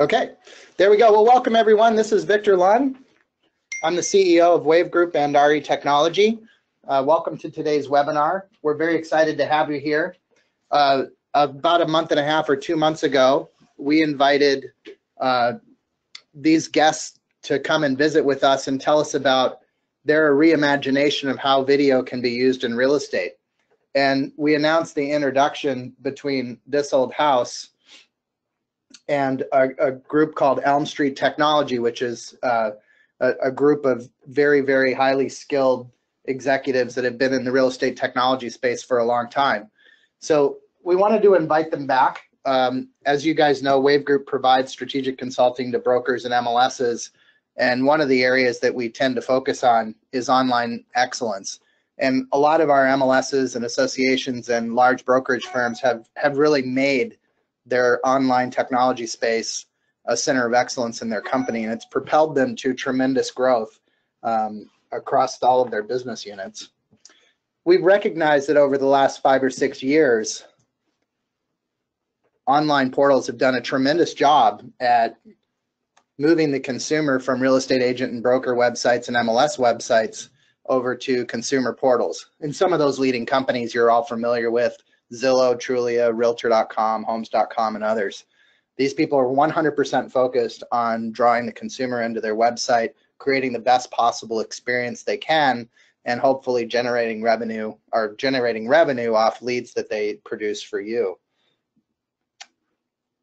Okay, there we go. Well, welcome everyone. This is Victor Lund. I'm the CEO of Wave Group and RE Technology. Welcome to today's webinar. We're very excited to have you here. About a month and a half or 2 months ago, we invited these guests to come and visit with us and tell us about their reimagination of how video can be used in real estate. And we announced the introduction between This Old House and a group called Elm Street Technology, which is a group of very, very highly skilled executives that have been in the real estate technology space for a long time. So we wanted to invite them back. As you guys know, Wave Group provides strategic consulting to brokers and MLSs, and one of the areas that we tend to focus on is online excellence. And a lot of our MLSs and associations and large brokerage firms have really made their online technology space a center of excellence in their company, and it's propelled them to tremendous growth across all of their business units. We've recognized that over the last 5 or 6 years, online portals have done a tremendous job at moving the consumer from real estate agent and broker websites and MLS websites over to consumer portals. And some of those leading companies you're all familiar with: Zillow, Trulia, Realtor.com, Homes.com, and others. These people are 100% focused on drawing the consumer into their website, creating the best possible experience they can, and hopefully generating revenue off leads that they produce for you.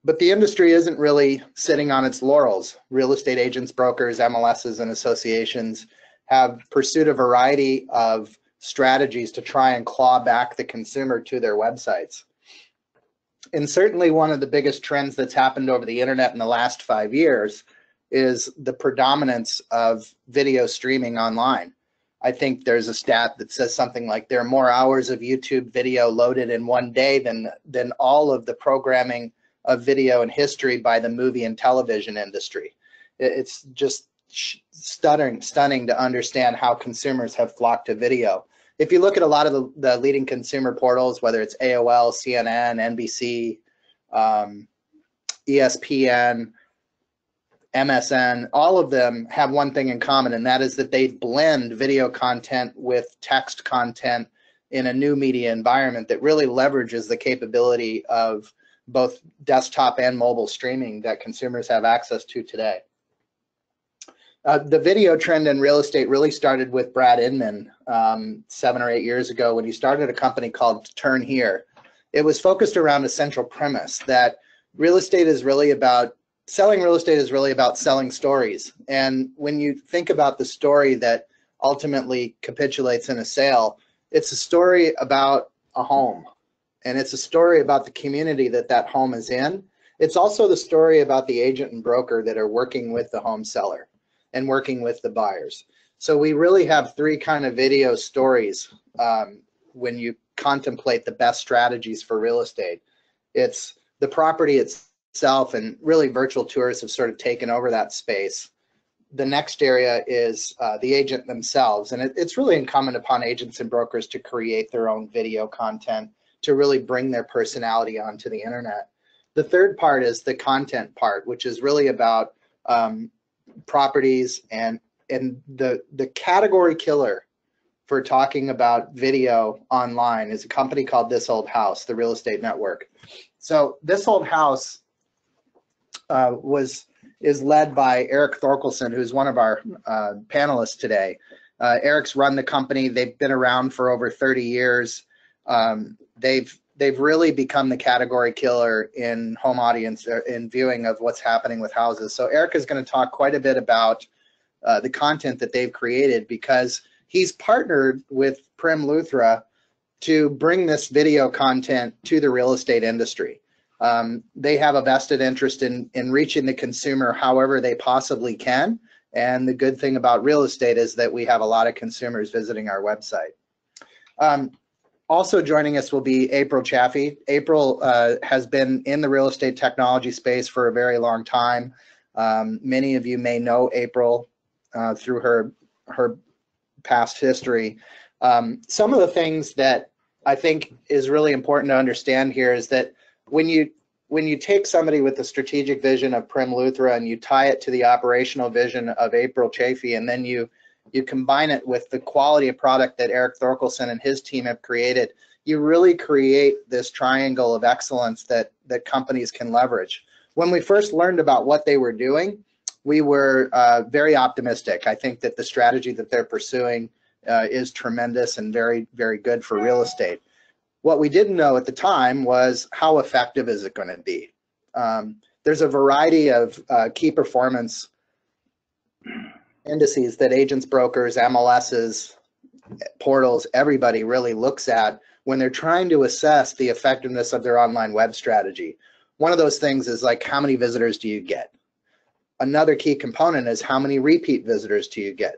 But the industry isn't really sitting on its laurels. Real estate agents, brokers, MLSs, and associations have pursued a variety of strategies to try and claw back the consumer to their websites. And certainly one of the biggest trends that's happened over the internet in the last 5 years is the predominance of video streaming online. I think there's a stat that says something like there are more hours of YouTube video loaded in one day than all of the programming of video in history by the movie and television industry. It's just stunning to understand how consumers have flocked to video. If you look at a lot of the leading consumer portals, whether it's AOL, CNN, NBC, ESPN, MSN, all of them have one thing in common, and that is that they blend video content with text content in a new media environment that really leverages the capability of both desktop and mobile streaming that consumers have access to today. The video trend in real estate really started with Brad Inman 7 or 8 years ago when he started a company called Turn Here. It was focused around a central premise that selling real estate is really about selling stories. And when you think about the story that ultimately capitulates in a sale, it's a story about a home. And it's a story about the community that home is in. It's also the story about the agent and broker that are working with the home seller and working with the buyers. So we really have 3 kind of video stories when you contemplate the best strategies for real estate. It's the property itself, and really virtual tours have sort of taken over that space. The next area is the agent themselves, and it's really incumbent upon agents and brokers to create their own video content to really bring their personality onto the internet. The third part is the content part, which is really about properties, and the category killer for talking about video online is a company called This Old House, the real estate network. So This Old House is led by Eric Thorkelson, who's one of our panelists today. Eric's run the company. They've been around for over 30 years. They've really become the category killer in home audience, in viewing of what's happening with houses. So Eric is going to talk quite a bit about the content that they've created, because he's partnered with Prim Luthra to bring this video content to the real estate industry. They have a vested interest in reaching the consumer however they possibly can. And the good thing about real estate is that we have a lot of consumers visiting our website. Also joining us will be April Chaffee. April has been in the real estate technology space for a very long time. Many of you may know April through her past history. Some of the things that I think is really important to understand here is that when you when you take somebody with the strategic vision of Prem Luthra and you tie it to the operational vision of April Chafee, and then you combine it with the quality of product that Eric Thorkelson and his team have created, you really create this triangle of excellence that companies can leverage. When we first learned about what they were doing, we were very optimistic. I think that the strategy that they're pursuing is tremendous and very, very good for real estate. What we didn't know at the time was how effective is it going to be. There's a variety of key performance indices that agents, brokers, MLSs, portals, everybody really looks at when they're trying to assess the effectiveness of their online web strategy. One of those things is like, how many visitors do you get? Another key component is how many repeat visitors do you get?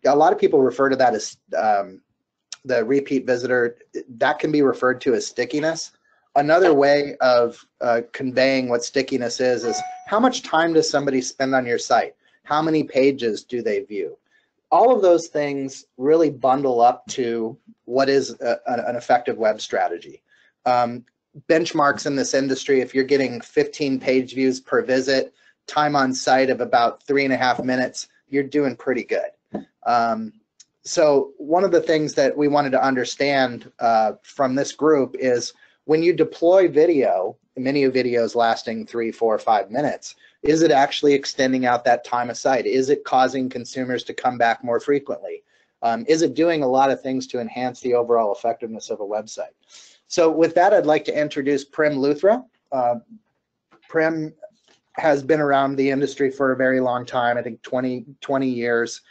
A lot of people refer to that as the repeat visitor. That can be referred to as stickiness. Another way of conveying what stickiness is how much time does somebody spend on your site? How many pages do they view? All of those things really bundle up to what is an effective web strategy. Benchmarks in this industry, if you're getting 15 page views per visit, time on site of about 3.5 minutes, you're doing pretty good. So one of the things that we wanted to understand from this group is when you deploy video, many videos lasting 3, 4, 5 minutes, is it actually extending out that time of site? Is it causing consumers to come back more frequently? Is it doing a lot of things to enhance the overall effectiveness of a website? So with that, I'd like to introduce Prem Luthra. Prem has been around the industry for a very long time, I think 20 years.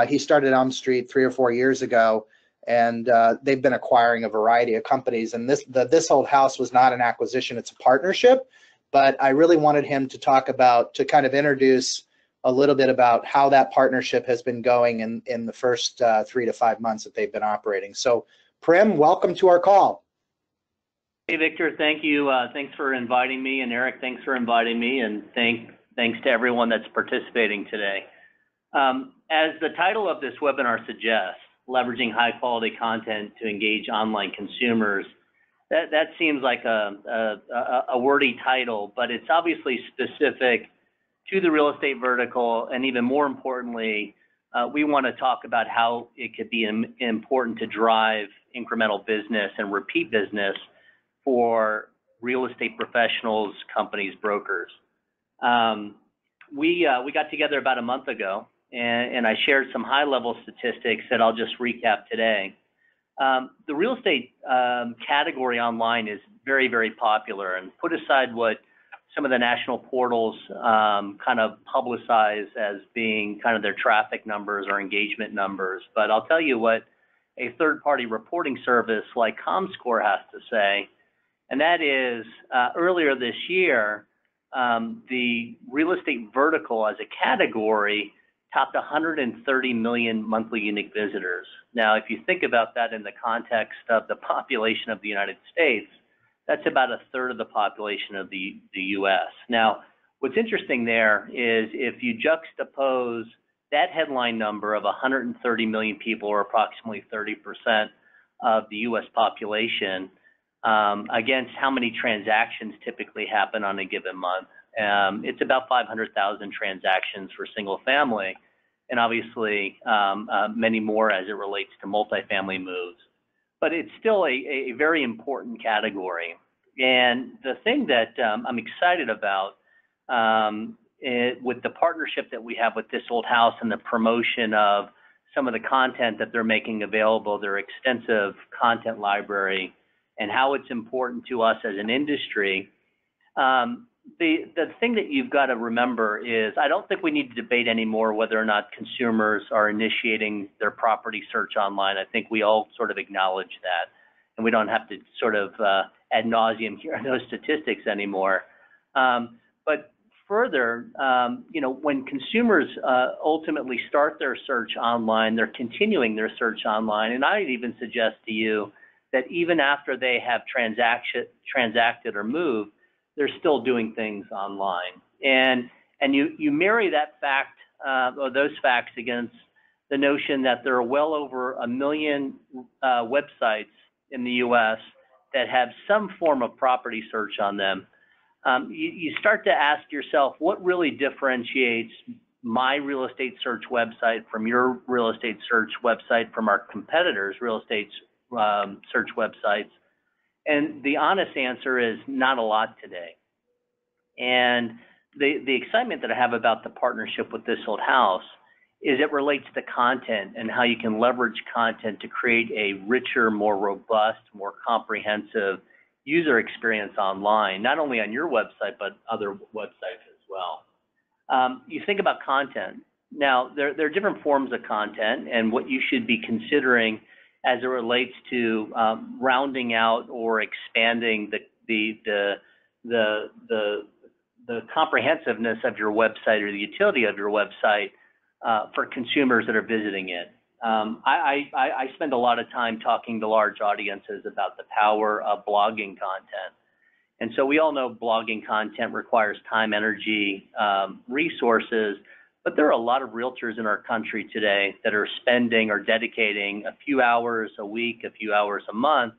He started Elm Street 3 or 4 years ago, and they've been acquiring a variety of companies. And this old house was not an acquisition, it's a partnership. But I really wanted him to talk about, to kind of introduce a little bit about how that partnership has been going in the first 3 to 5 months that they've been operating. So Prem, welcome to our call. Hey, Victor, thank you. Thanks for inviting me. And Eric, thanks for inviting me. And thanks to everyone that's participating today. As the title of this webinar suggests, leveraging high quality content to engage online consumers, that seems like a wordy title, but it's obviously specific to the real estate vertical. And even more importantly, we want to talk about how it could be important to drive incremental business and repeat business for real estate professionals, companies, brokers. We got together about a month ago, and I shared some high-level statistics that I'll just recap today. The real estate category online is very, very popular, and put aside what some of the national portals kind of publicize as being kind of their traffic numbers or engagement numbers. But I'll tell you what a third-party reporting service like ComScore has to say, and that is earlier this year, the real estate vertical as a category topped 130 million monthly unique visitors. Now, if you think about that in the context of the population of the United States, that's about a third of the population of the US. Now, what's interesting there is if you juxtapose that headline number of 130 million people, or approximately 30% of the US population, against how many transactions typically happen on a given month, it's about 500,000 transactions for single family, and obviously many more as it relates to multifamily moves. But it's still a very important category. And the thing that I'm excited about with the partnership that we have with This Old House and the promotion of some of the content that they're making available, their extensive content library, and how it's important to us as an industry. The thing that you've got to remember is I don't think we need to debate anymore whether or not consumers are initiating their property search online. I think we all sort of acknowledge that, and we don't have to sort of ad nauseum hear those statistics anymore. But further, when consumers ultimately start their search online, they're continuing their search online, and I'd even suggest to you that even after they have transacted or moved, they're still doing things online. And you marry that fact or those facts against the notion that there are well over 1 million websites in the US that have some form of property search on them. you start to ask yourself, what really differentiates my real estate search website from your real estate search website, from our competitors' real estate search websites? And the honest answer is not a lot today. And the excitement that I have about the partnership with This Old House is it relates to content and how you can leverage content to create a richer, more robust, more comprehensive user experience online, not only on your website, but other websites as well. You think about content. Now, there are different forms of content, and what you should be considering as it relates to rounding out or expanding the comprehensiveness of your website or the utility of your website for consumers that are visiting it. I spend a lot of time talking to large audiences about the power of blogging content. And so we all know blogging content requires time, energy, resources, but there are a lot of realtors in our country today that are spending or dedicating a few hours a week, a few hours a month,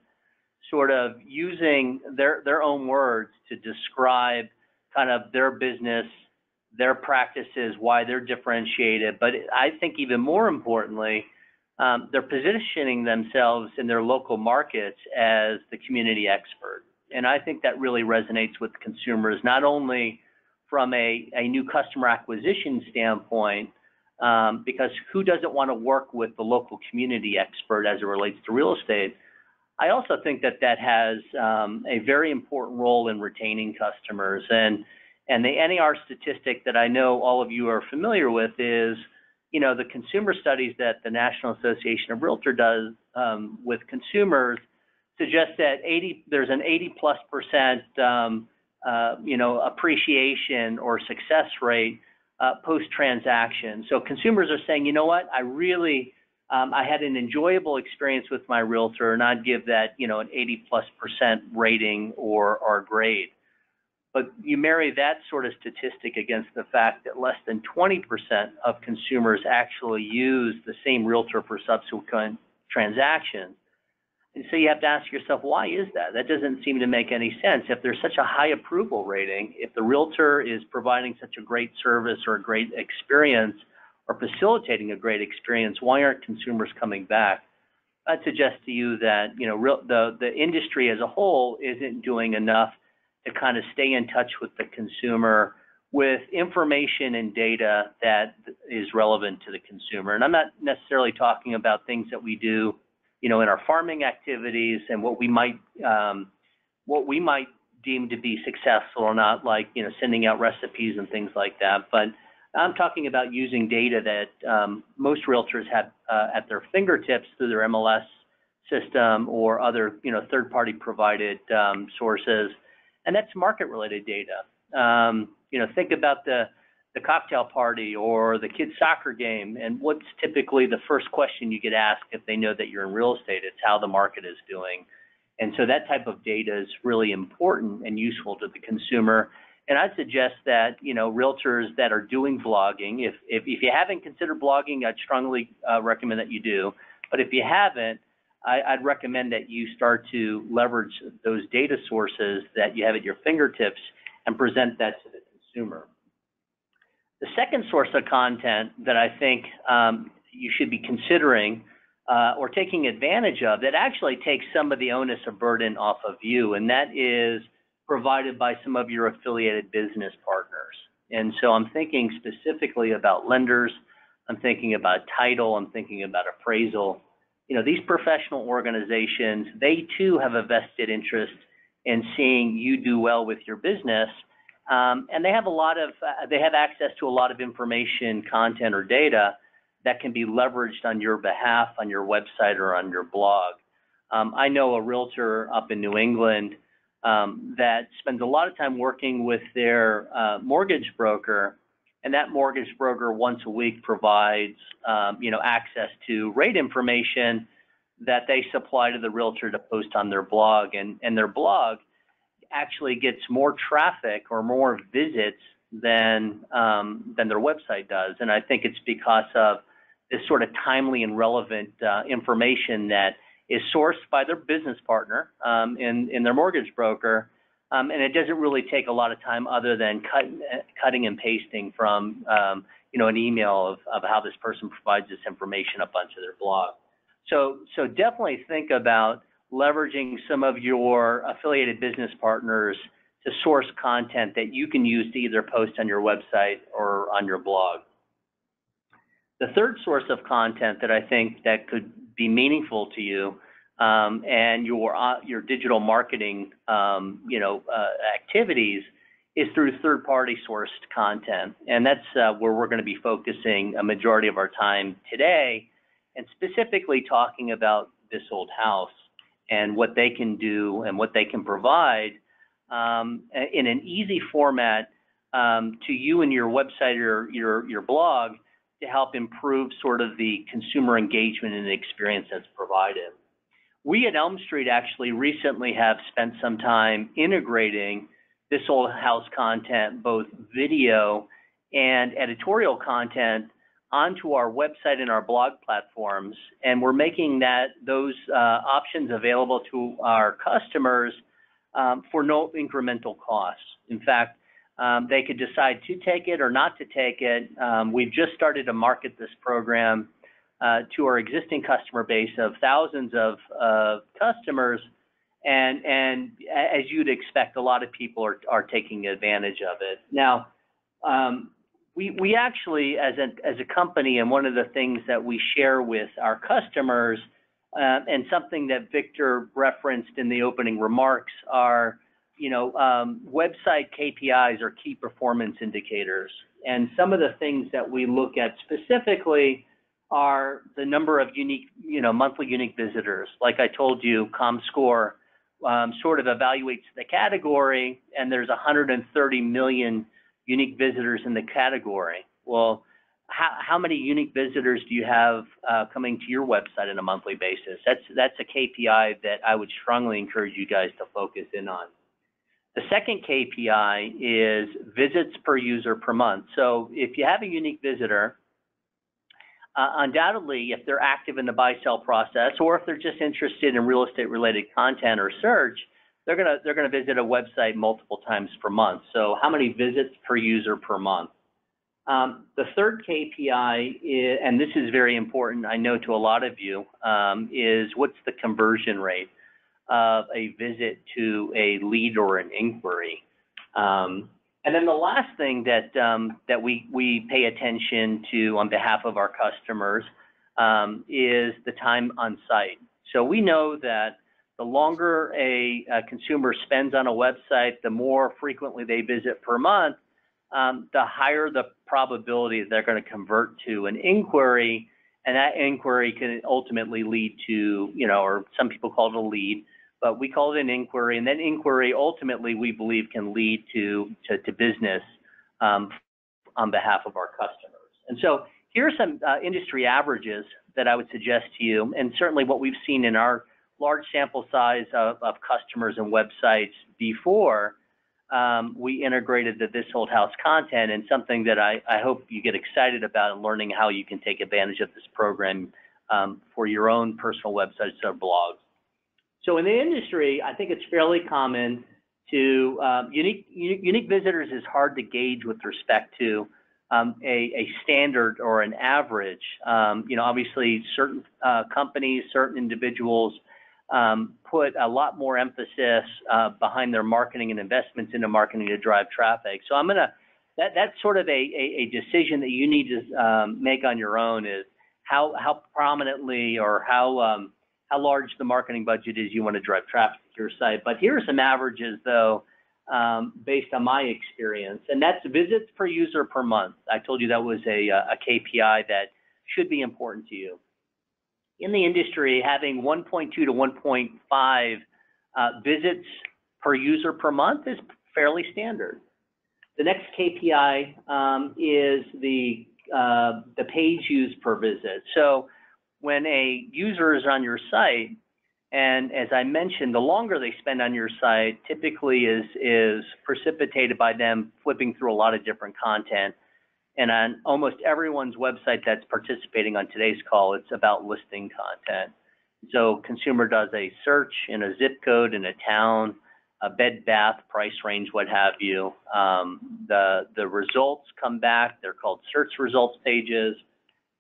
sort of using their own words to describe kind of their business, their practices, why they're differentiated. But I think even more importantly, they're positioning themselves in their local markets as the community expert. And I think that really resonates with consumers, not only from a new customer acquisition standpoint, because who doesn't want to work with the local community expert as it relates to real estate? I also think that that has a very important role in retaining customers. And the NAR statistic that I know all of you are familiar with is, you know, the consumer studies that the National Association of Realtors does with consumers suggest that there's an 80+% appreciation or success rate post-transaction. So consumers are saying, you know what, I had an enjoyable experience with my realtor, and I'd give that, you know, an 80+% rating or grade. But you marry that sort of statistic against the fact that less than 20% of consumers actually use the same realtor for subsequent transactions. And so you have to ask yourself, why is that? That doesn't seem to make any sense. If there's such a high approval rating, if the realtor is providing such a great service or a great experience or facilitating a great experience, why aren't consumers coming back? I'd suggest to you that, you know, the industry as a whole isn't doing enough to kind of stay in touch with the consumer with information and data that is relevant to the consumer. And I'm not necessarily talking about things that we do, you know, in our farming activities and what we might deem to be successful or not, like, you know, sending out recipes and things like that. But I'm talking about using data that most realtors have at their fingertips through their MLS system or other, you know, third-party provided sources, and that's market-related data. You know, think about the cocktail party or the kids' soccer game, and what's typically the first question you get asked if they know that you're in real estate? It's how the market is doing. And so that type of data is really important and useful to the consumer. And I'd suggest that, you know, realtors that are doing blogging, if you haven't considered blogging, I'd strongly recommend that you do. But if you haven't, I'd recommend that you start to leverage those data sources that you have at your fingertips and present that to the consumer. The second source of content that I think you should be considering or taking advantage of that actually takes some of the onus of burden off of you, and that is provided by some of your affiliated business partners. And so I'm thinking specifically about lenders, I'm thinking about title, I'm thinking about appraisal. You know, these professional organizations, they too have a vested interest in seeing you do well with your business. And they have access to a lot of information, content, or data that can be leveraged on your behalf, on your website, or on your blog. I know a realtor up in New England that spends a lot of time working with their mortgage broker, and that mortgage broker once a week provides access to rate information that they supply to the realtor to post on their blog, and their blog actually gets more traffic or more visits than their website does. And I think it's because of this sort of timely and relevant information that is sourced by their business partner in their mortgage broker, and it doesn't really take a lot of time other than cutting and pasting from an email of how this person provides this information up onto their blog. So definitely think about leveraging some of your affiliated business partners to source content that you can use to either post on your website or on your blog. The third source of content that I think that could be meaningful to you and your digital marketing activities is through third-party sourced content, and that's where we're going to be focusing a majority of our time today, and specifically talking about This Old House and what they can do and what they can provide in an easy format to you and your website or your blog to help improve sort of the consumer engagement and the experience that's provided. We at Elm Street actually recently have spent some time integrating This Old House content, both video and editorial content, onto our website and our blog platforms, and we're making those options available to our customers for no incremental costs. In fact, they could decide to take it or not to take it. We've just started to market this program to our existing customer base of thousands of customers, and as you'd expect, a lot of people are taking advantage of it. Now, we actually, as a company, and one of the things that we share with our customers, and something that Victor referenced in the opening remarks, are website KPIs or key performance indicators. And some of the things that we look at specifically are the number of unique, monthly unique visitors. Like I told you, ComScore sort of evaluates the category, and there's 130 million unique visitors in the category. Well, how many unique visitors do you have coming to your website on a monthly basis? That's a KPI that I would strongly encourage you guys to focus in on. The second KPI is visits per user per month. So if you have a unique visitor, undoubtedly, if they're active in the buy-sell process, or if they're just interested in real estate-related content or search, they're gonna visit a website multiple times per month. So how many visits per user per month? The third KPI is, and this is very important, I know to a lot of you, is what's the conversion rate of a visit to a lead or an inquiry? And then the last thing that we pay attention to on behalf of our customers is the time on site. So we know that the longer a consumer spends on a website, the more frequently they visit per month, the higher the probability that they're going to convert to an inquiry, and that inquiry can ultimately lead to, or some people call it a lead, but we call it an inquiry, and that inquiry ultimately we believe can lead to business on behalf of our customers. And so here are some industry averages that I would suggest to you, and certainly what we've seen in our large sample size of customers and websites before we integrated the This Old House content, and something that I hope you get excited about in learning how you can take advantage of this program for your own personal websites or blogs. So in the industry, I think it's fairly common to unique visitors is hard to gauge with respect to a standard or an average. Obviously certain companies, certain individuals put a lot more emphasis behind their marketing and investments into marketing to drive traffic. So that's sort of a decision that you need to make on your own, is how prominently or how large the marketing budget is you want to drive traffic to your site. But here are some averages, though, based on my experience, and that's visits per user per month. I told you that was a KPI that should be important to you. In the industry, having 1.2 to 1.5 visits per user per month is fairly standard. The next KPI is the page views per visit. So when a user is on your site, and as I mentioned, the longer they spend on your site typically is precipitated by them flipping through a lot of different content. And on almost everyone's website that's participating on today's call, it's about listing content. So consumer does a search in a zip code in a town, bed, bath, price range, what have you. The results come back. They're called search results pages.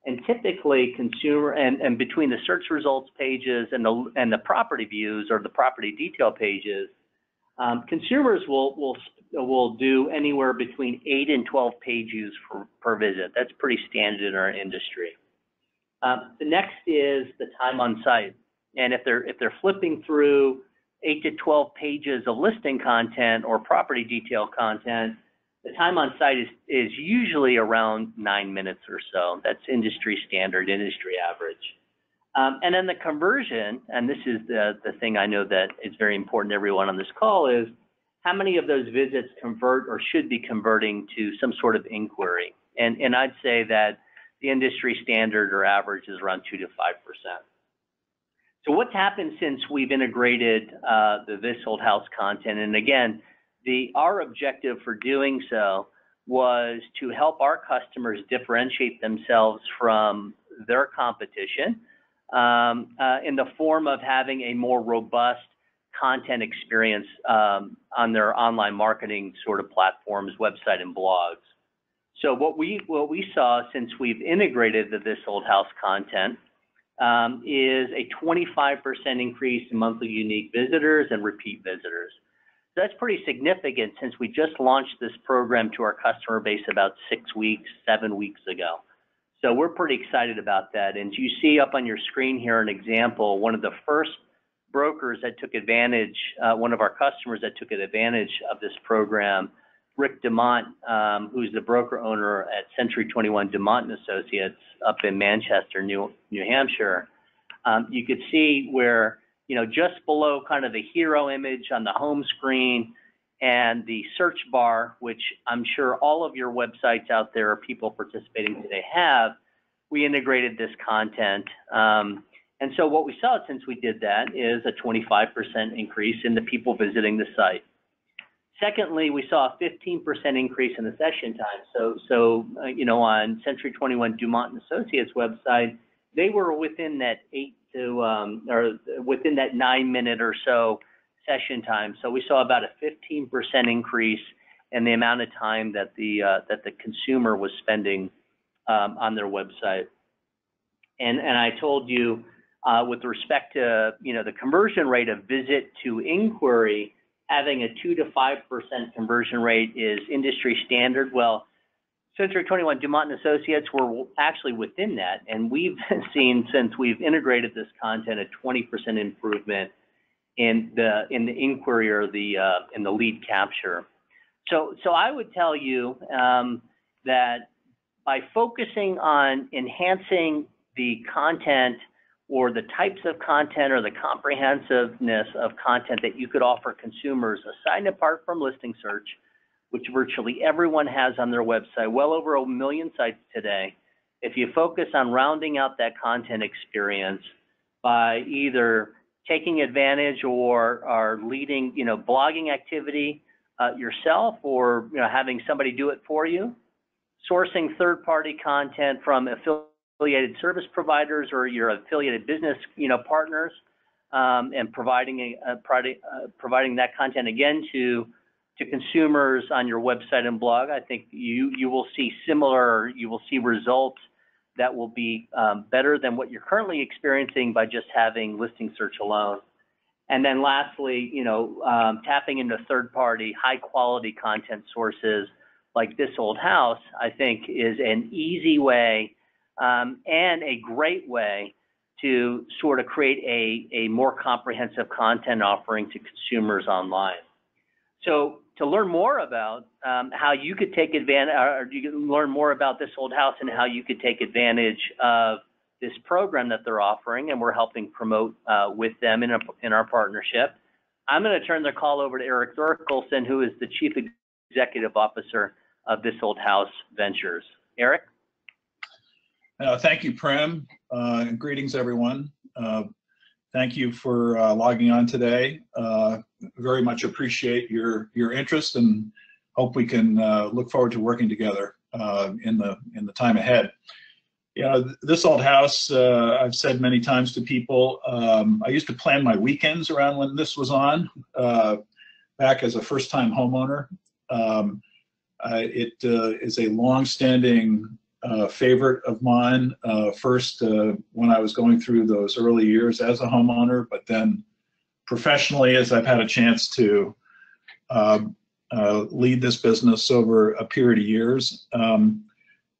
And typically consumer, and between the search results pages and the property views or the property detail pages, consumers will do anywhere between 8 and 12 page views per visit. That's pretty standard in our industry. The next is the time on site. And if they're flipping through 8 to 12 pages of listing content or property detail content, the time on site is usually around 9 minutes or so. That's industry standard, industry average. And then the conversion, and this is the thing I know that is very important to everyone on this call, is how many of those visits convert or should be converting to some sort of inquiry. And I'd say that the industry standard or average is around 2 to 5%. So what's happened since we've integrated the This Old House content? And again, our objective for doing so was to help our customers differentiate themselves from their competition in the form of having a more robust content experience on their online marketing sort of platforms, website, and blogs. So what we saw since we've integrated the This Old House content is a 25% increase in monthly unique visitors and repeat visitors. So that's pretty significant since we just launched this program to our customer base about 7 weeks ago. So we're pretty excited about that. And you see up on your screen here an example, one of the first brokers that took advantage, one of our customers that took advantage of this program, Rick DeMont, who's the broker owner at Century 21 DeMont & Associates up in Manchester, New Hampshire. You could see where, just below kind of the hero image on the home screen and the search bar, which I'm sure all of your websites out there or people participating today have, we integrated this content. And so what we saw since we did that is a 25% increase in the people visiting the site. Secondly, we saw a 15% increase in the session time. So on Century 21 DuMont & Associates website, they were within that 9 minute or so session time. So we saw about a 15% increase in the amount of time that the consumer was spending on their website. And I told you with respect to the conversion rate of visit to inquiry, having a 2 to 5% conversion rate is industry standard. Well, Century 21 DuMont & Associates were actually within that, and we've seen since we've integrated this content a 20% improvement in the inquiry or in the lead capture. So I would tell you that by focusing on enhancing the content or the types of content or the comprehensiveness of content that you could offer consumers aside and apart from listing search, which virtually everyone has on their website, well over 1 million sites today. If you focus on rounding out that content experience by either taking advantage or leading, blogging activity yourself or having somebody do it for you, sourcing third-party content from affiliated service providers or your affiliated business, partners, and providing that content again to consumers on your website and blog, I think you will see results that will be better than what you're currently experiencing by just having listing search alone. And then lastly, tapping into third-party, high-quality content sources like This Old House, I think is an easy way and a great way to sort of create a more comprehensive content offering to consumers online. So to learn more about how you could take advantage, or you can learn more about This Old House and how you could take advantage of this program that they're offering, and we're helping promote with them in our partnership, I'm going to turn the call over to Eric Thorkelson, who is the Chief Executive Officer of This Old House Ventures. Eric? Thank you, Prem. Greetings, everyone. Thank you for logging on today. Very much appreciate your interest and hope we can look forward to working together in the time ahead. This Old House, I've said many times to people, I used to plan my weekends around when this was on. back as a first-time homeowner. It is a long-standing favorite of mine. First, when I was going through those early years as a homeowner, but then professionally as I've had a chance to lead this business over a period of years.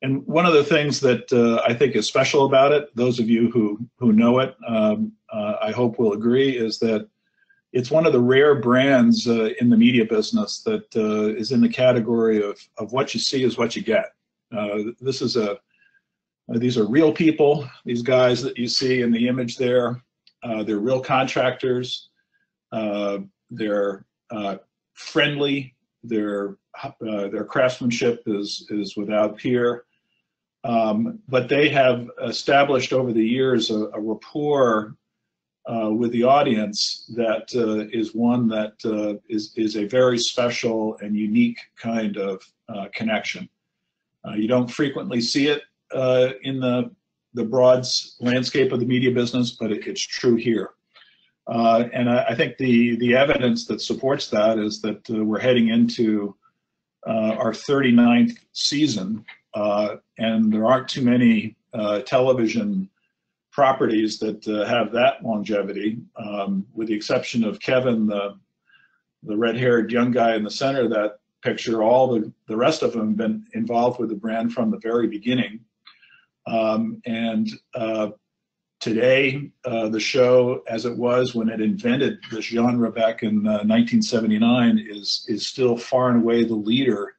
And one of the things that I think is special about it, those of you who know it, I hope will agree, is that it's one of the rare brands in the media business that is in the category of what you see is what you get. These are real people. These guys that you see in the image there, they're real contractors. They're friendly. Their craftsmanship is without peer. But they have established over the years a rapport with the audience that is one that is a very special and unique kind of connection. You don't frequently see it in the broad landscape of the media business, but it's true here. And I think the evidence that supports that is that we're heading into our 39th season, and there aren't too many television properties that have that longevity, with the exception of Kevin, the red-haired young guy in the center of that picture. All the rest of them have been involved with the brand from the very beginning. Today, the show, as it was when it invented this genre back in 1979, is still far and away the leader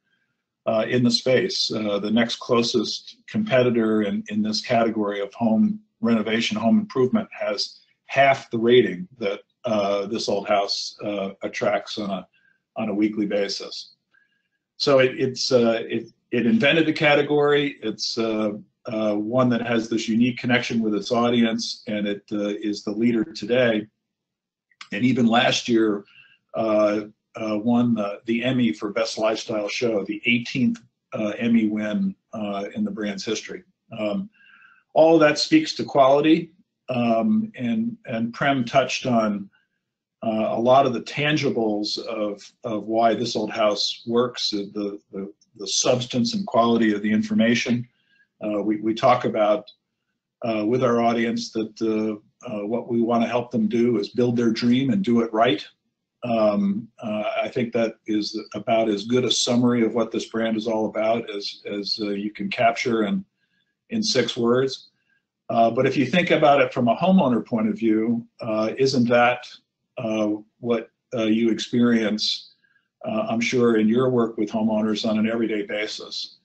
in the space. The next closest competitor in this category of home renovation, home improvement, has half the rating that This Old House attracts on a weekly basis. So it invented the category. It's one that has this unique connection with its audience, and it is the leader today. And even last year won the Emmy for Best Lifestyle Show, the 18th Emmy win in the brand's history. All of that speaks to quality, and Prem touched on a lot of the tangibles of why This Old House works, the substance and quality of the information. We talk about with our audience that what we want to help them do is build their dream and do it right. I think that is about as good a summary of what this brand is all about as you can capture in 6 words. But if you think about it from a homeowner point of view, isn't that what you experience, I'm sure, in your work with homeowners on an everyday basis?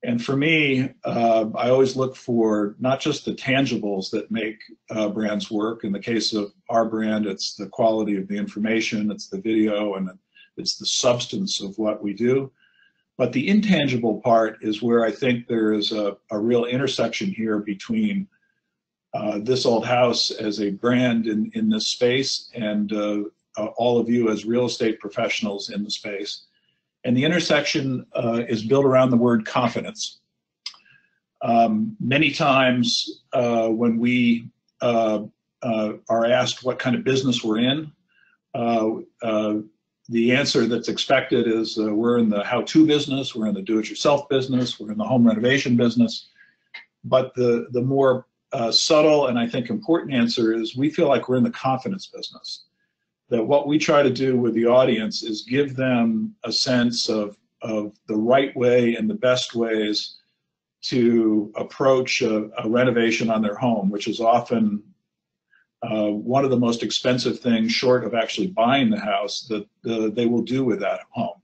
And for me, I always look for not just the tangibles that make brands work. In the case of our brand, it's the quality of the information, it's the video, and it's the substance of what we do. But the intangible part is where I think there is a real intersection here between This Old House as a brand in this space and all of you as real estate professionals in the space. And the intersection is built around the word confidence. Many times when we are asked what kind of business we're in, the answer that's expected is we're in the how-to business, we're in the do-it-yourself business, we're in the home renovation business. But the more subtle and I think important answer is we feel like we're in the confidence business. That what we try to do with the audience is give them a sense of the right way and the best ways to approach a renovation on their home, which is often one of the most expensive things short of actually buying the house that they will do with that home.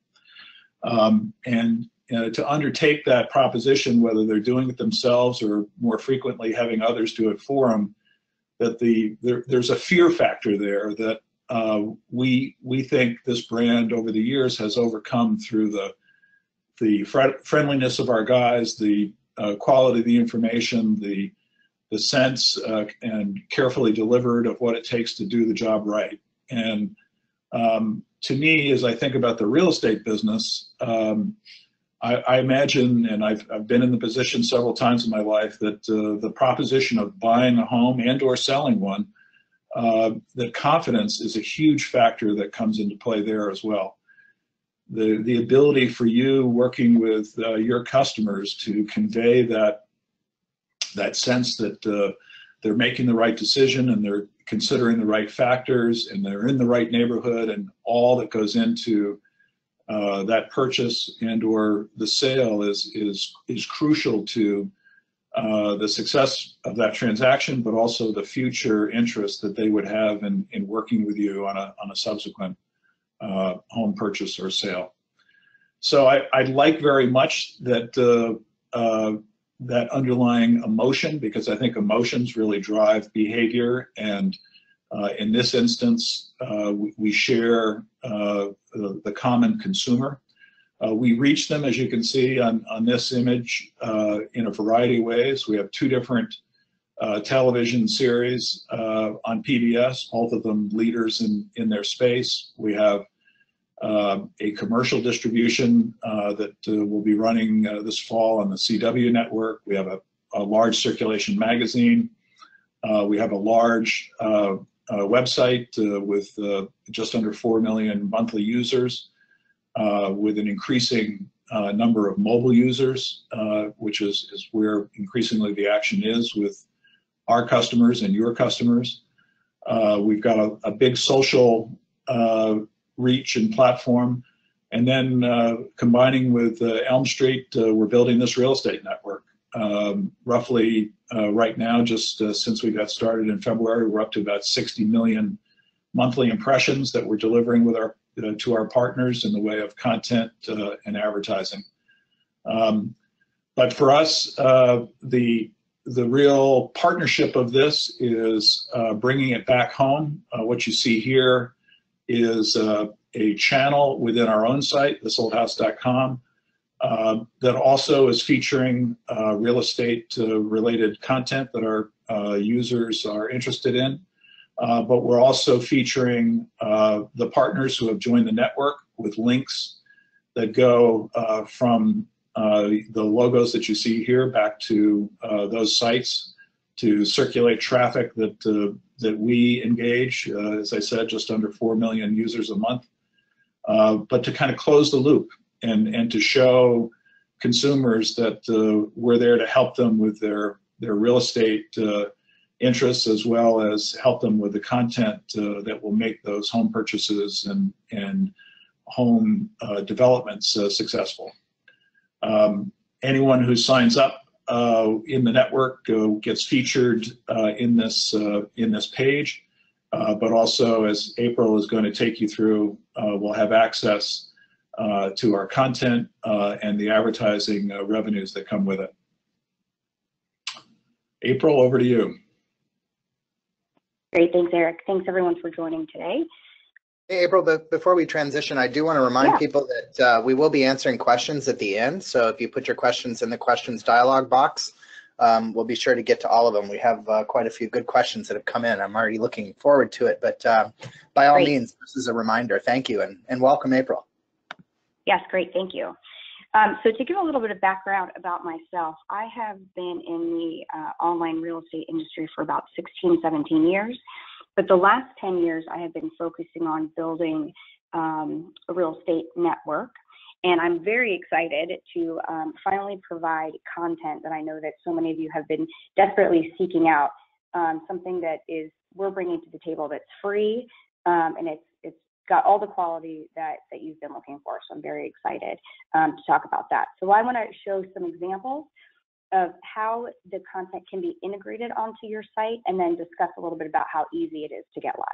And to undertake that proposition, whether they're doing it themselves or more frequently having others do it for them, that there's a fear factor there that we think this brand over the years has overcome through the friendliness of our guys, the quality of the information, the sense and carefully delivered of what it takes to do the job right. And to me, as I think about the real estate business, I imagine, and I've been in the position several times in my life, that the proposition of buying a home and or selling one that confidence is a huge factor that comes into play there as well. The ability for you working with your customers to convey that sense that they're making the right decision and they're considering the right factors and they're in the right neighborhood and all that goes into that purchase and or the sale is crucial to the success of that transaction, but also the future interest that they would have in working with you on a subsequent home purchase or sale. So I like very much that that underlying emotion, because I think emotions really drive behavior, and in this instance, we share the common consumer. We reach them, as you can see on this image, in a variety of ways. We have two different television series on PBS, both of them leaders in their space. We have a commercial distribution that will be running this fall on the CW network. We have a large circulation magazine. We have a large website with just under 4 million monthly users, with an increasing number of mobile users, which is where increasingly the action is with our customers and your customers. We've got a big social reach and platform. And then combining with Elm Street, we're building this real estate network. Roughly right now, just since we got started in February, we're up to about 60 million monthly impressions that we're delivering with to our partners in the way of content and advertising. But for us, the real partnership of this is bringing it back home. What you see here is a channel within our own site, thisoldhouse.com, that also is featuring real estate related content that our users are interested in. But we're also featuring the partners who have joined the network with links that go from the logos that you see here back to those sites to circulate traffic that we engage, as I said, just under 4 million users a month, but to kind of close the loop and to show consumers that we're there to help them with their real estate interests, as well as help them with the content that will make those home purchases and home developments successful. Anyone who signs up in the network gets featured in this page, but also, as April is going to take you through, we'll have access to our content and the advertising revenues that come with it. April, over to you. Great, thanks, Eric. Thanks everyone for joining today. Hey, April, before we transition, I do want to remind people that we will be answering questions at the end. So if you put your questions in the questions dialog box, we'll be sure to get to all of them. We have quite a few good questions that have come in. I'm already looking forward to it, but by all means, this is a reminder. Thank you, and welcome, April. Yes, great, thank you. So to give a little bit of background about myself, I have been in the online real estate industry for about 16, 17 years. But the last 10 years, I have been focusing on building a real estate network. And I'm very excited to finally provide content that I know that so many of you have been desperately seeking out, something that we're bringing to the table that's free, and it's got all the quality that you've been looking for. So I'm very excited to talk about that. So I want to show some examples of how the content can be integrated onto your site, and then discuss a little bit about how easy it is to get live.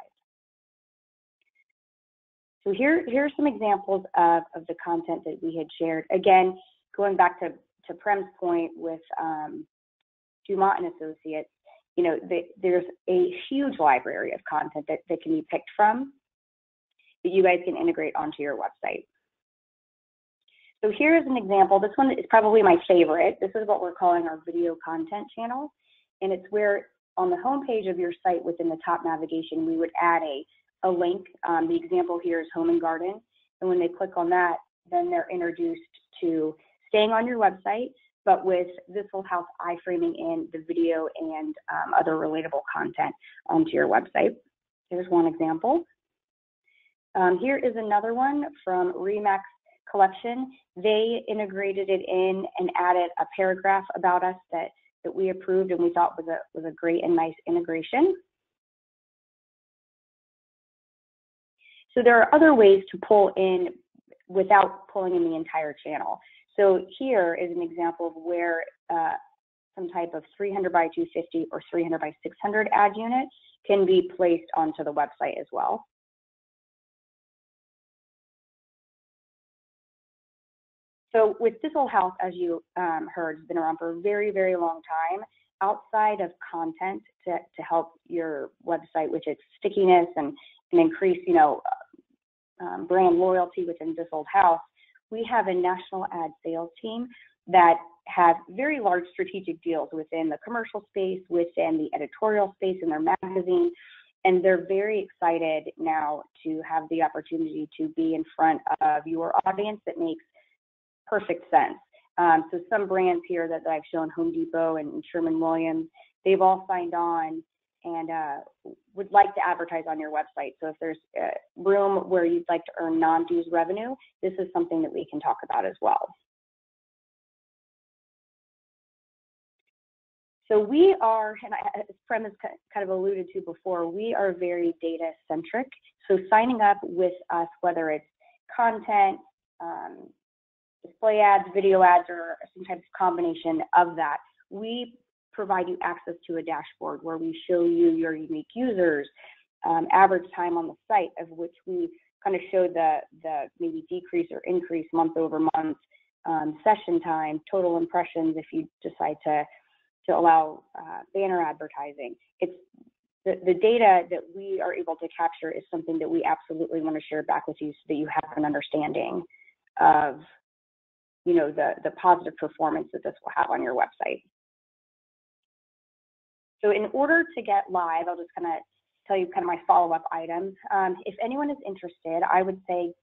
So here are some examples of the content that we had shared. Again, going back to Prem's point with Dumont and Associates, you know, there's a huge library of content that can be picked from that you guys can integrate onto your website. So here's an example. This one is probably my favorite. This is what we're calling our video content channel. And it's where on the home page of your site within the top navigation, we would add a link. The example here is Home and Garden. And when they click on that, then they're introduced to staying on your website, but with This Old House iframing in the video and other relatable content onto your website. Here's one example. Here is another one from Remax Collection. They integrated it in and added a paragraph about us that we approved and we thought was a great and nice integration. So there are other ways to pull in without pulling in the entire channel. So here is an example of where some type of 300 by 250 or 300 by 600 ad unit can be placed onto the website as well. So with This Old House, as you heard, has been around for a very, very long time. Outside of content to help your website with its stickiness and increase, brand loyalty within This Old House, we have a national ad sales team that have very large strategic deals within the commercial space, within the editorial space in their magazine, and they're very excited now to have the opportunity to be in front of your audience that makes perfect sense. So some brands here that I've shown, Home Depot and Sherwin-Williams, they've all signed on and would like to advertise on your website. So if there's room where you'd like to earn non-dues revenue, this is something that we can talk about as well. So we are, and as Prem has kind of alluded to before, we are very data-centric. So signing up with us, whether it's content, display ads, video ads, or some type of combination of that, we provide you access to a dashboard where we show you your unique users, average time on the site, of which we kind of show the maybe decrease or increase month over month, session time, total impressions if you decide to allow banner advertising. It's the data that we are able to capture is something that we absolutely want to share back with you so that you have an understanding of the positive performance that this will have on your website. So in order to get live, I'll just kind of tell you kind of my follow-up items. If anyone is interested, I would say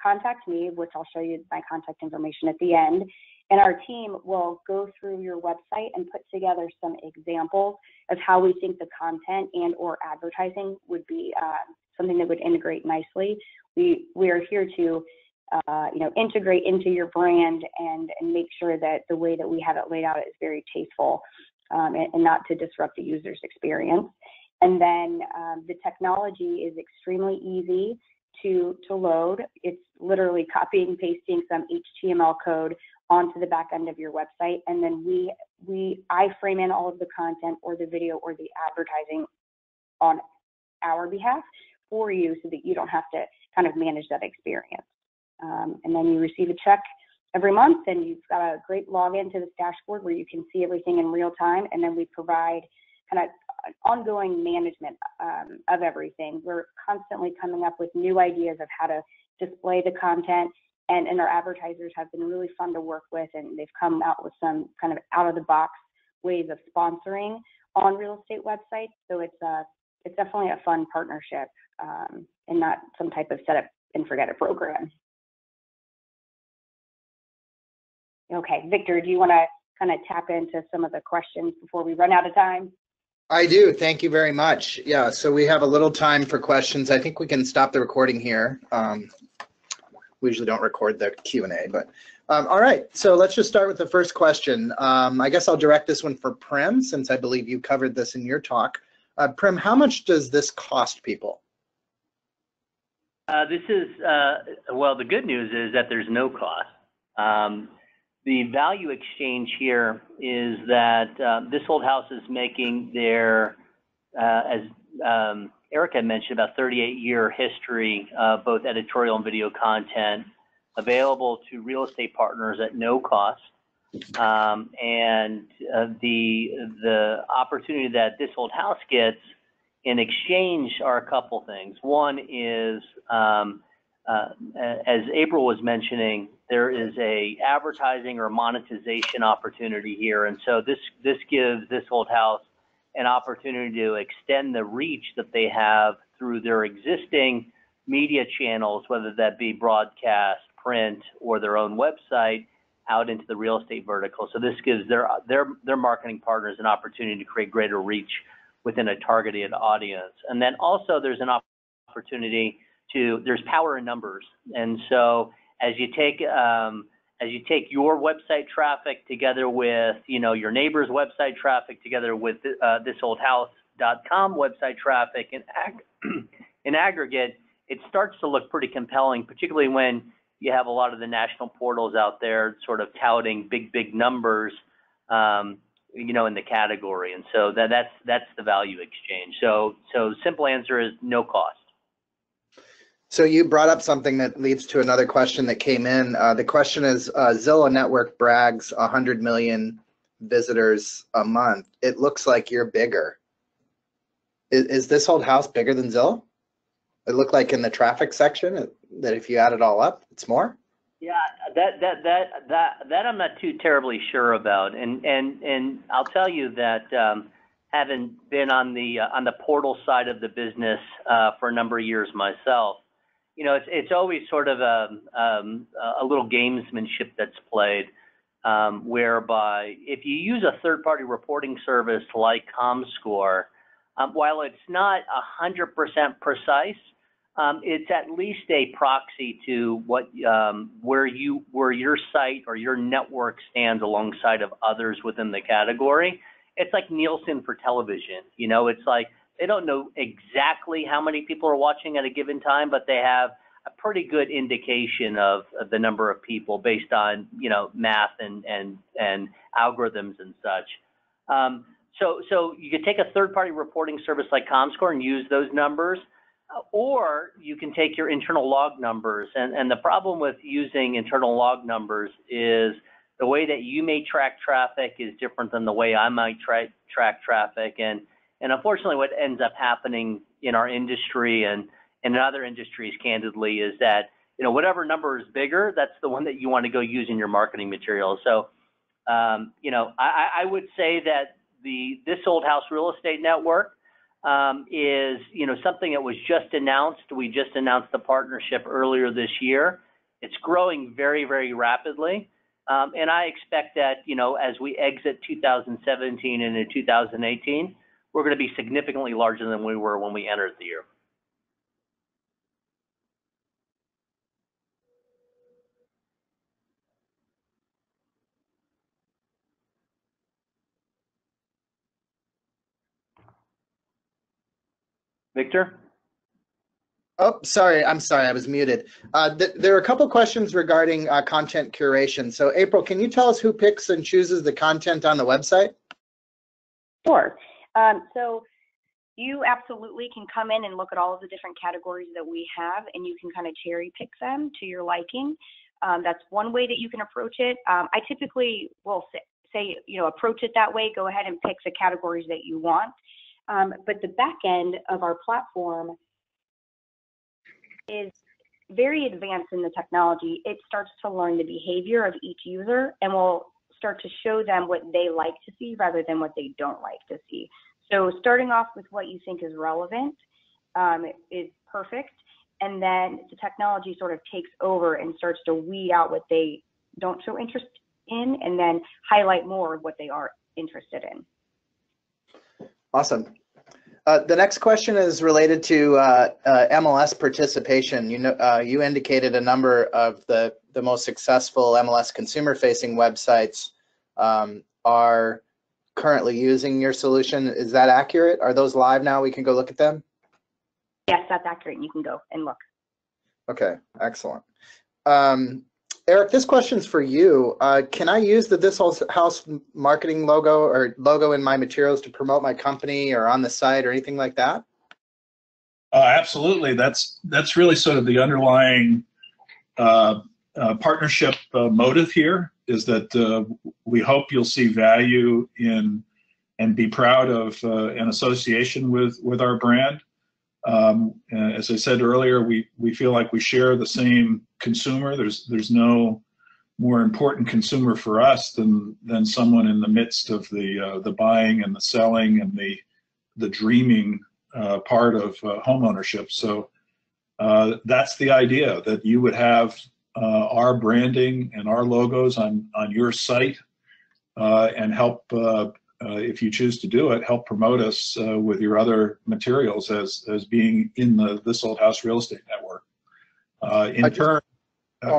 contact me, which I'll show you my contact information at the end, and our team will go through your website and put together some examples of how we think the content and or advertising would be something that would integrate nicely. We are here to integrate into your brand and make sure that the way that we have it laid out is very tasteful and not to disrupt the user's experience. And then the technology is extremely easy to load. It's literally copying and pasting some HTML code onto the back end of your website, and then I frame in all of the content or the video or the advertising on our behalf for you so that you don't have to kind of manage that experience. And then you receive a check every month, and you've got a great login to this dashboard where you can see everything in real time. And then we provide kind of an ongoing management of everything. We're constantly coming up with new ideas of how to display the content, and our advertisers have been really fun to work with, and they've come out with some kind of out-of-the-box ways of sponsoring on real estate websites. So it's definitely a fun partnership and not some type of set up and forget it program. Okay, Victor, do you want to kind of tap into some of the questions before we run out of time? I do. Thank you very much. Yeah, so we have a little time for questions. I think we can stop the recording here. We usually don't record the Q&A, but all right. So let's just start with the first question. I guess I'll direct this one for Prem, since I believe you covered this in your talk. Prem, how much does this cost people? This is, well, the good news is that there's no cost. The value exchange here is that This Old House is making their, as Eric had mentioned, about 38-year history of both editorial and video content available to real estate partners at no cost. And the opportunity that This Old House gets in exchange are a couple things. One is, as April was mentioning, there is a advertising or monetization opportunity here, and so this gives This Old House an opportunity to extend the reach that they have through their existing media channels, whether that be broadcast, print, or their own website, out into the real estate vertical. So this gives their marketing partners an opportunity to create greater reach within a targeted audience. And then also there's an opportunity there's power in numbers. And so as you take your website traffic together with, your neighbor's website traffic together with thisoldhouse.com website traffic in aggregate, it starts to look pretty compelling, particularly when you have a lot of the national portals out there sort of touting big numbers, in the category. And so that's the value exchange. So simple answer is no cost. So you brought up something that leads to another question that came in. The question is, Zillow Network brags 100 million visitors a month. It looks like you're bigger. Is This Old House bigger than Zillow? It looked like in the traffic section that if you add it all up, it's more. Yeah, that I'm not too terribly sure about, and I'll tell you that having been on the portal side of the business for a number of years myself, it's always sort of a little gamesmanship that's played, whereby if you use a third-party reporting service like ComScore, while it's not 100% precise, it's at least a proxy to what where your site or your network stands alongside of others within the category. It's like Nielsen for television. It's like they don't know exactly how many people are watching at a given time, but they have a pretty good indication of the number of people based on math and algorithms and such. So you could take a third-party reporting service like ComScore and use those numbers, or you can take your internal log numbers. And the problem with using internal log numbers is the way that you may track traffic is different than the way I might track traffic. And unfortunately, what ends up happening in our industry and in other industries, candidly, is that whatever number is bigger, that's the one that you want to go use in your marketing material. So I would say that This Old House Real Estate Network is something that was just announced. We just announced the partnership earlier this year. It's growing very, very rapidly, and I expect that as we exit 2017 and in 2018, we're going to be significantly larger than we were when we entered the year. Victor? Oh, sorry. I'm sorry. I was muted. There are a couple questions regarding content curation. So April, can you tell us who picks and chooses the content on the website? Sure. So you absolutely can come in and look at all of the different categories that we have, and you can kind of cherry pick them to your liking. That's one way that you can approach it. I typically will say, approach it that way. Go ahead and pick the categories that you want. But the back end of our platform is very advanced in the technology. It starts to learn the behavior of each user and will start to show them what they like to see rather than what they don't like to see. So starting off with what you think is relevant is perfect. And then the technology sort of takes over and starts to weed out what they don't show interest in and then highlight more of what they are interested in. Awesome. The next question is related to MLS participation. You indicated a number of the most successful MLS consumer-facing websites are currently using your solution. Is that accurate? Are those live now? We can go look at them? Yes, that's accurate. You can go and look. Okay, excellent. Eric, this question's for you. Can I use the This Old House marketing logo or logo in my materials to promote my company or on the site or anything like that? Absolutely. That's really sort of the underlying partnership motive here, is that we hope you'll see value in and be proud of an association with our brand. As I said earlier, we feel like we share the same consumer. There's no more important consumer for us than someone in the midst of the buying and the selling and the dreaming part of home ownership. So that's the idea, that you would have our branding and our logos on your site and help if you choose to do it, help promote us with your other materials as being in the This Old House Real Estate Network. In turn,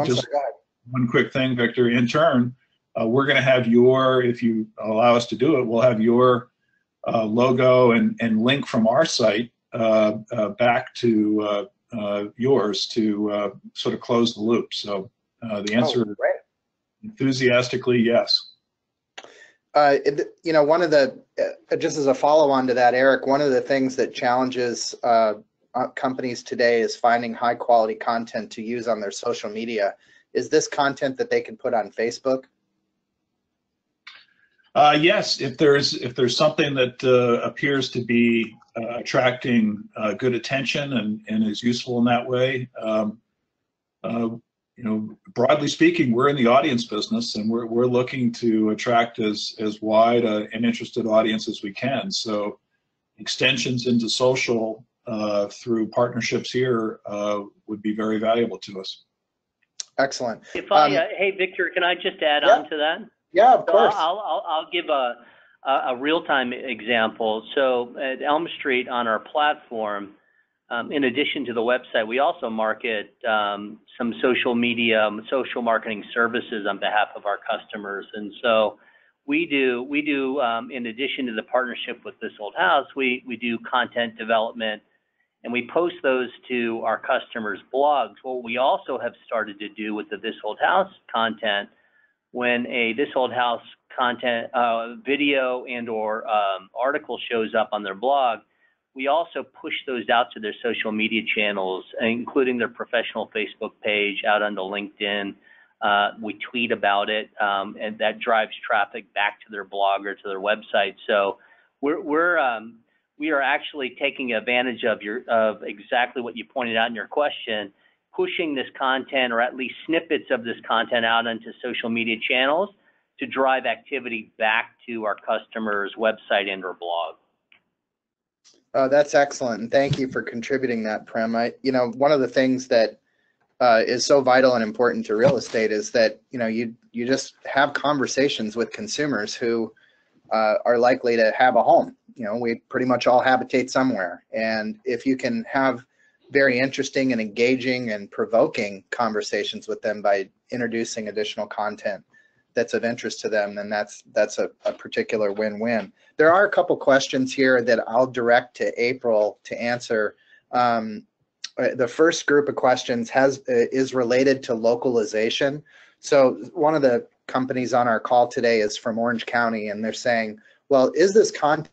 just one quick thing, Victor. In turn, we're going to have if you allow us to do it, we'll have your logo and link from our site back to yours to sort of close the loop. So the answer is enthusiastically yes. One of the, just as a follow-on to that, Eric, one of the things that challenges companies today is finding high-quality content to use on their social media. Is this content that they can put on Facebook? Yes, if there's something that appears to be attracting good attention and is useful in that way, broadly speaking, we're in the audience business, and we're looking to attract as wide an interested audience as we can. So extensions into social through partnerships here would be very valuable to us. Excellent. If hey Victor, can I just add on to that? Yeah, of course. I'll give a real-time example. So at Elm Street on our platform, in addition to the website, we also market some social media, social marketing services on behalf of our customers. And so we do in addition to the partnership with This Old House, we do content development, and we post those to our customers' blogs. What we also have started to do with the This Old House content, when a This Old House content video and or article shows up on their blog, we also push those out to their social media channels, including their professional Facebook page, out onto LinkedIn. We tweet about it, and that drives traffic back to their blog or to their website. So we are actually taking advantage of exactly what you pointed out in your question, pushing this content, or at least snippets of this content, out into social media channels to drive activity back to our customers' website and or blog. That's excellent, and thank you for contributing that, Prem. One of the things that is so vital and important to real estate is that you just have conversations with consumers who are likely to have a home. We pretty much all habitate somewhere, and if you can have very interesting and engaging and provoking conversations with them by introducing additional content that's of interest to them, then that's a particular win-win. There are a couple questions here that I'll direct to April to answer. The first group of questions is related to localization. So one of the companies on our call today is from Orange County, and they're saying, well, is this content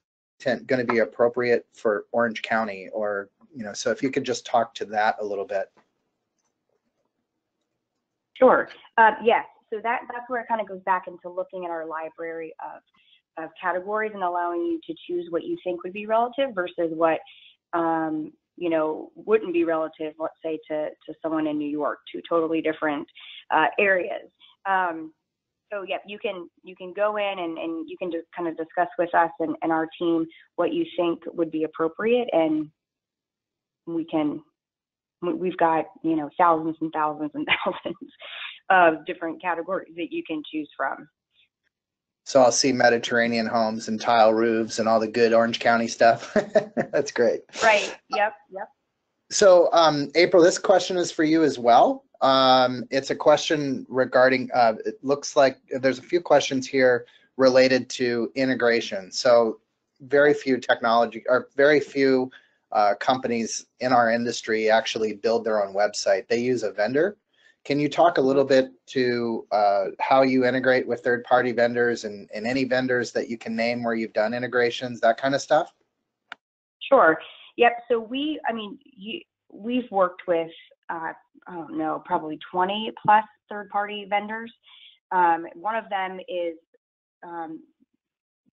going to be appropriate for Orange County? Or, so if you could just talk to that a little bit. Sure. Yes. So that's where it kind of goes back into looking at our library of categories and allowing you to choose what you think would be relative versus what wouldn't be relative, let's say, to someone in New York, two totally different areas. So yeah, you can go in and you can just kind of discuss with us and our team what you think would be appropriate, and we've got thousands and thousands and thousands of different categories that you can choose from. So I'll see Mediterranean homes and tile roofs and all the good Orange County stuff. That's great. Right. Yep. So April, this question is for you as well. It's a question regarding, it looks like there's a few questions here related to integration. So very few companies in our industry actually build their own website. They use a vendor. Can you talk a little bit to how you integrate with third-party vendors and any vendors that you can name where you've done integrations, that kind of stuff? Sure. Yep. So we've worked with, I don't know, probably 20 plus third-party vendors. One of them is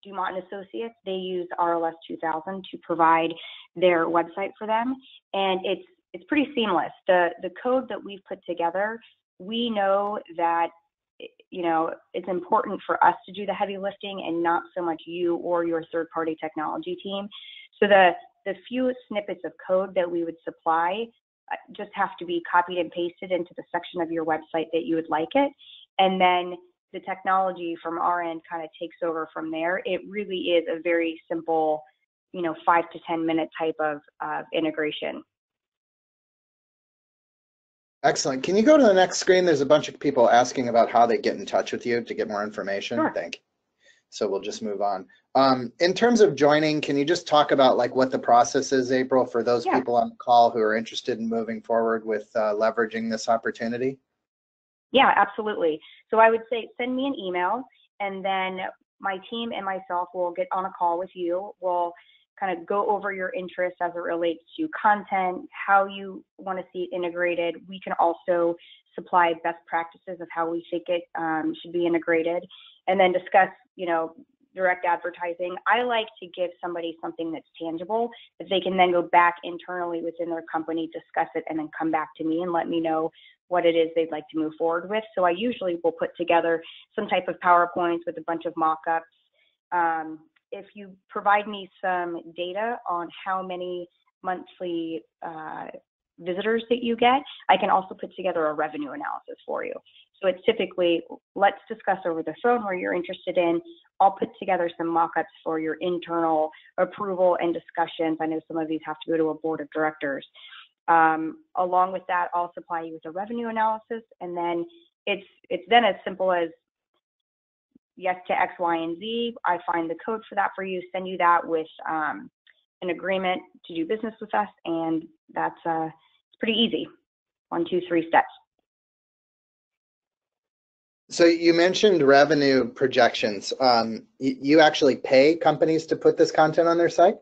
Dumont and Associates. They use RLS 2000 to provide their website for them, and it's pretty seamless. The code that we've put together, we know that it's important for us to do the heavy lifting and not so much you or your third-party technology team. So the few snippets of code that we would supply just have to be copied and pasted into the section of your website that you would like it, and then the technology from our end kind of takes over from there. It really is a very simple, 5 to 10 minute type of integration. Excellent. Can you go to the next screen? There's a bunch of people asking about how they get in touch with you to get more information. Sure. Thank you. So we'll just move on. In terms of joining, can you just talk about like what the process is, April, for those people on the call who are interested in moving forward with leveraging this opportunity? Yeah, absolutely. So I would say send me an email, and then my team and myself will get on a call with you. We'll kind of go over your interests as it relates to content, how you want to see it integrated. We can also supply best practices of how we think it should be integrated, and then discuss, direct advertising. I like to give somebody something that's tangible that they can then go back internally within their company, discuss it, and then come back to me and let me know what it is they'd like to move forward with. So I usually will put together some type of PowerPoints with a bunch of mock-ups. If you provide me some data on how many monthly visitors that you get, I can also put together a revenue analysis for you. So it's typically, let's discuss over the phone where you're interested in. I'll put together some mock-ups for your internal approval and discussions. I know some of these have to go to a board of directors. Along with that, I'll supply you with a revenue analysis, and then it's then as simple as yes to X, Y, and Z. I find the code for that for you, send you that with an agreement to do business with us, and that's it's pretty easy. 1, 2, 3 steps. So you mentioned revenue projections. You actually pay companies to put this content on their site?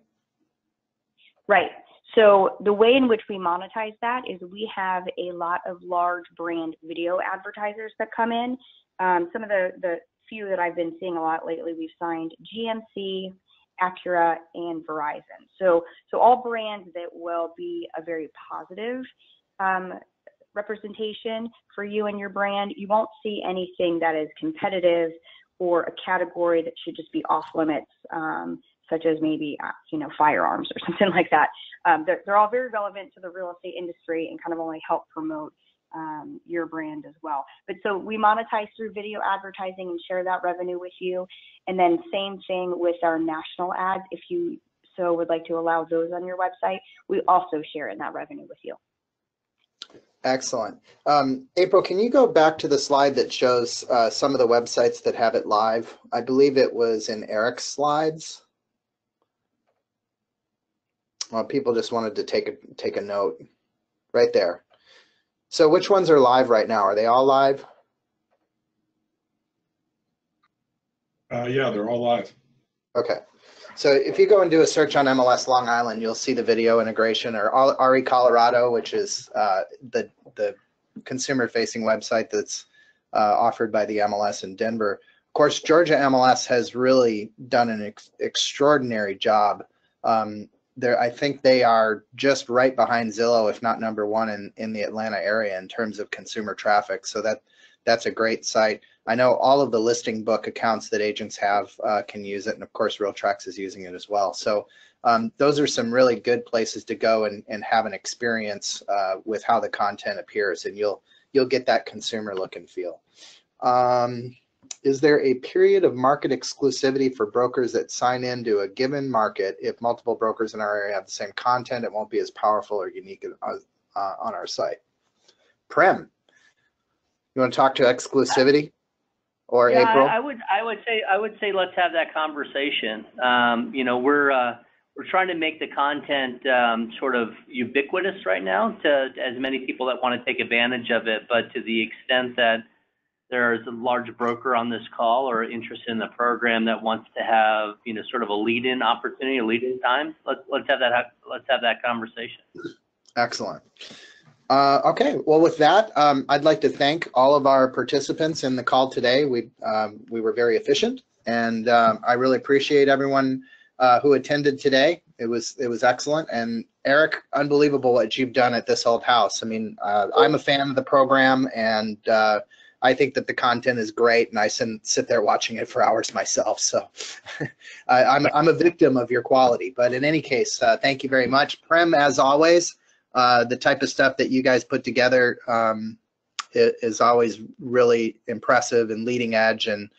Right. So the way in which we monetize that is we have a lot of large brand video advertisers that come in. Some of the few that I've been seeing a lot lately, we've signed GMC, Acura, and Verizon. So all brands that will be a very positive representation for you and your brand. You won't see anything that is competitive or a category that should just be off limits, such as maybe firearms or something like that. They're all very relevant to the real estate industry and kind of only help promote your brand as well. But so we monetize through video advertising and share that revenue with you. And then same thing with our national ads. If you so would like to allow those on your website, we also share in that revenue with you. Excellent. April, can you go back to the slide that shows some of the websites that have it live? I believe it was in Eric's slides. Well, people just wanted to take a note right there. So which ones are live right now? Are they all live? Yeah, they're all live. Okay. So if you go and do a search on MLS Long Island, you'll see the video integration, or RE Colorado, which is the consumer-facing website that's offered by the MLS in Denver. Of course, Georgia MLS has really done an extraordinary job. I think they are just right behind Zillow, if not number one in the Atlanta area in terms of consumer traffic. So that's a great site. I know all of the listing book accounts that agents have can use it, and of course RealTrax is using it as well. So those are some really good places to go and have an experience with how the content appears, and you'll get that consumer look and feel. Is there a period of market exclusivity for brokers that sign into a given market? If multiple brokers in our area have the same content, it won't be as powerful or unique on our site. Prem, you want to talk to exclusivity? Or yeah, April? I would say let's have that conversation. We're trying to make the content sort of ubiquitous right now to as many people that want to take advantage of it. But to the extent that there's a large broker on this call or interested in the program that wants to have sort of a lead-in opportunity, a lead-in time, let's have that conversation. Excellent. Okay, well, with that, I'd like to thank all of our participants in the call today. We were very efficient, and I really appreciate everyone who attended today. It was excellent, and Eric, unbelievable what you've done at this old house. I mean, I'm a fan of the program, and I think that the content is great, and I sit there watching it for hours myself. So I'm a victim of your quality. But in any case, thank you very much, Prem, as always. The type of stuff that you guys put together is always really impressive and leading edge, and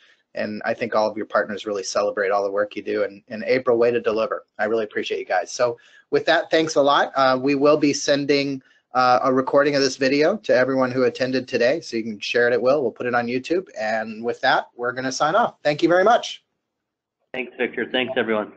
I think all of your partners really celebrate all the work you do. And April, way to deliver. I really appreciate you guys. So with that, thanks a lot. We will be sending a recording of this video to everyone who attended today, so you can share it at will. We'll put it on YouTube. And with that, we're going to sign off. Thank you very much. Thanks, Victor. Thanks, everyone.